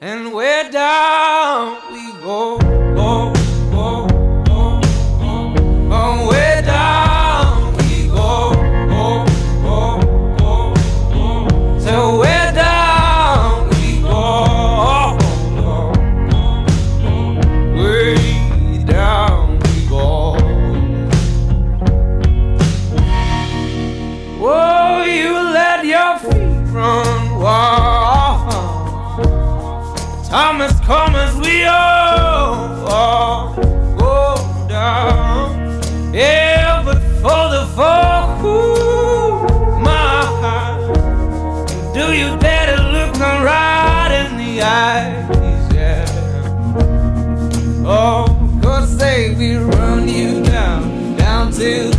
and way down we go, go, go, go, go. Oh, way down we go, go, go, go, go. So way down we go, go, go, go. Way down we go. Whoa, you let your feet run wild. Time has come as we all go down. Yeah, but for the fall, ooh, my heart, do you dare to look me right in the eyes? Yeah. Oh, 'cause say we run you down, down to